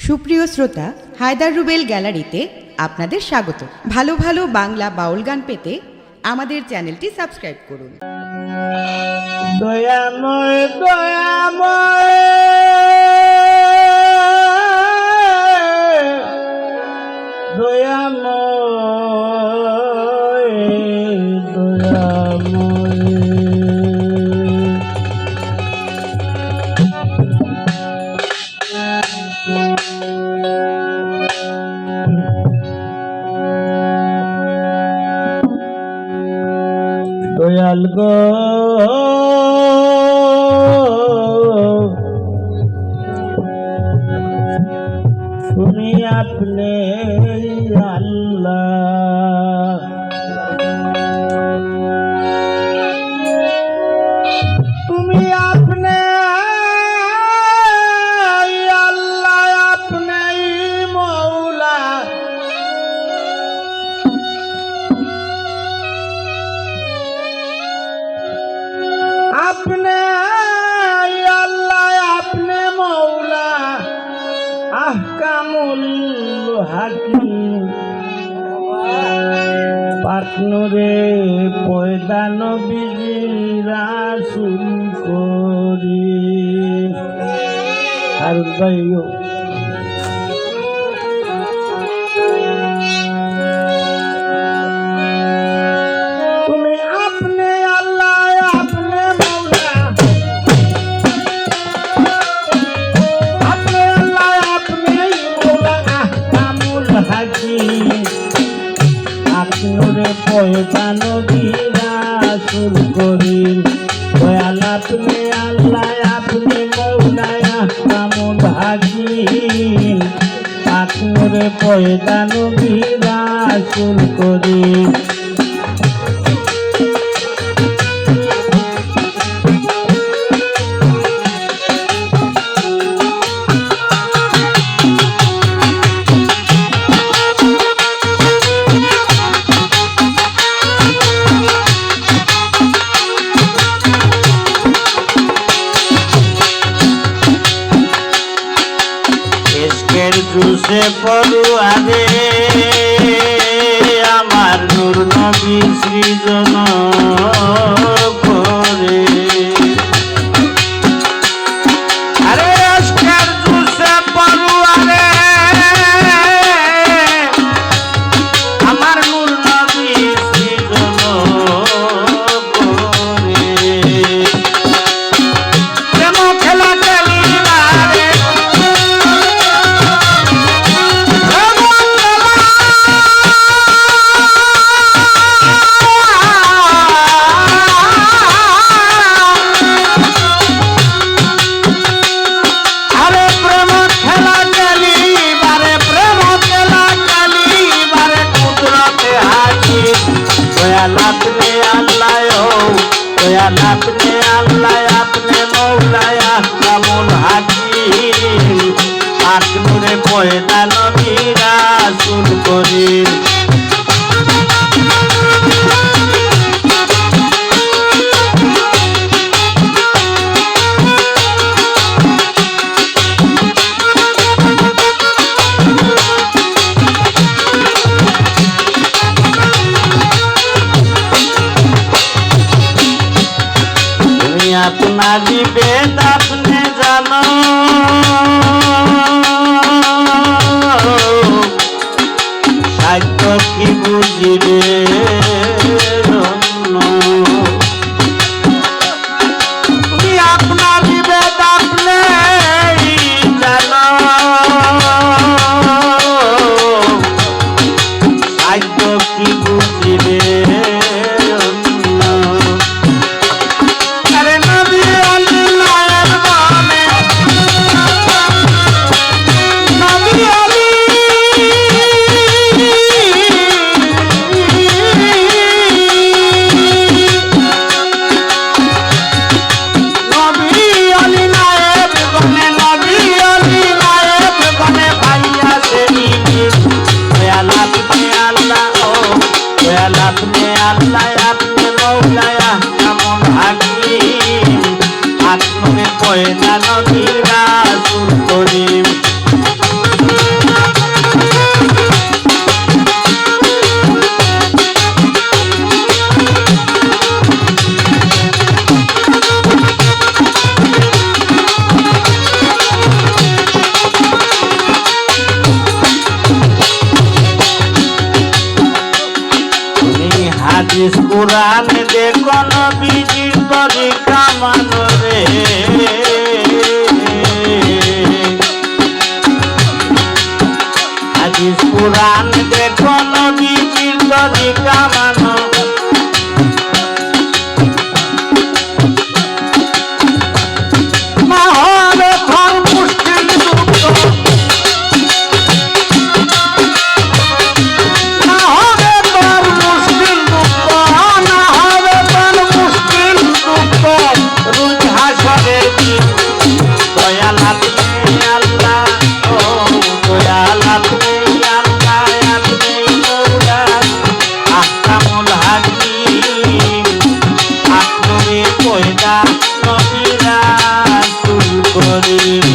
সুপ্রিয় শ্রোতা, হায়দার রুবেল গ্যালারিতে আপনাদের স্বাগত। ভালো ভালো বাংলা বাউল গান পেতে আমাদের চ্যানেলটি সাবস্ক্রাইব করুন। দয়াময় দয়াময় দয়াময় দয়াল গো তুমি আপনি আল্লাহ, তুমি আপনি আল্লাহ, আপনি মৌলা, আপনি আল্লাহ, আপনি মৌলা, আহকামুল হাকিম, পাটনুরে পয়দা নবী রাসূল করি। আর ভাইও তুমি আপনি আল্লাহ, আপনি মৌলা, আপনি আল্লাহ, আপনি মৌলা, আহকামুল হাকিম, আপনারে পয়দা নবী রাসূল করি। দয়াল আপনি আল্লাহ, আপনি মৌলা, আহকামুল হাকিম, আপনারে পয়দা নবী রাসূল করি। জুসে পড়ুয়ারে আমার নূর নবী সৃজন করে। আরে আজকের জুসে পড়ুয়ারে আমার নূর নবী সৃজন করে। প্রেম খেলা খেলিবারে আপনি আল্লাহ, আপনি মৌলা, আহকামুল হাকিম, আপনারে পয়দা নবী রাসূল করি। আপনারি বেদ আপনি জানো, সাহিত্য কি বুঝিবে তুমি আপনারি বেদ আপনি জানো, সাহিত্য কি বুঝিবে দেখো নবীজির তরিকা মানো রে হাদিস কুরআন দেখো নবীজির তরিকা মানো না হলে ফল মুশকিল দুঃখ না হবে তোর মুশকিল দুঃখ না হবে তোর মুশকিল দুঃখ রোজ হাসরের দিন দয়াল আপনি আল্লাহ ও দয়াল আপনি আল্লাহ আপনি মওলা আহকামুল হাকিম আপনি পয়দা নবীরা রাসূল করিম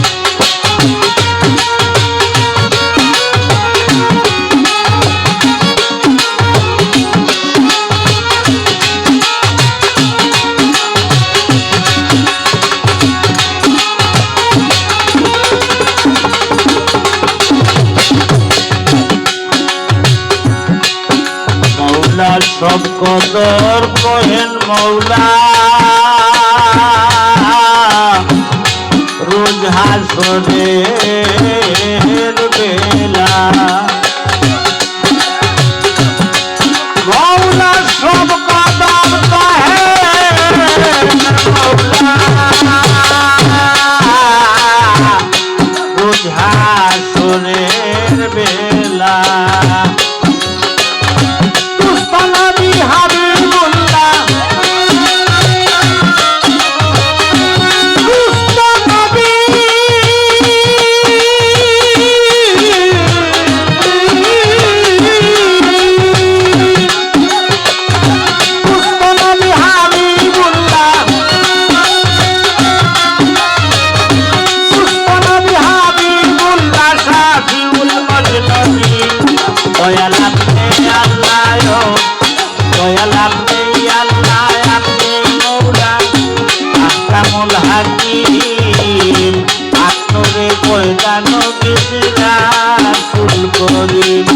মৌলা সব কদর কহেন মৌলা রোজ হাসরের বেলা মৌলা সব কদর কহেন মৌলা রোজ হাসরের বেলা দয়াল আপনি আল্লাহ দয়াল আপনি আল্লাহ আপনি মওলা আহকামুল হাকিম আপনি পয়দা নবীরা রাসূল করিম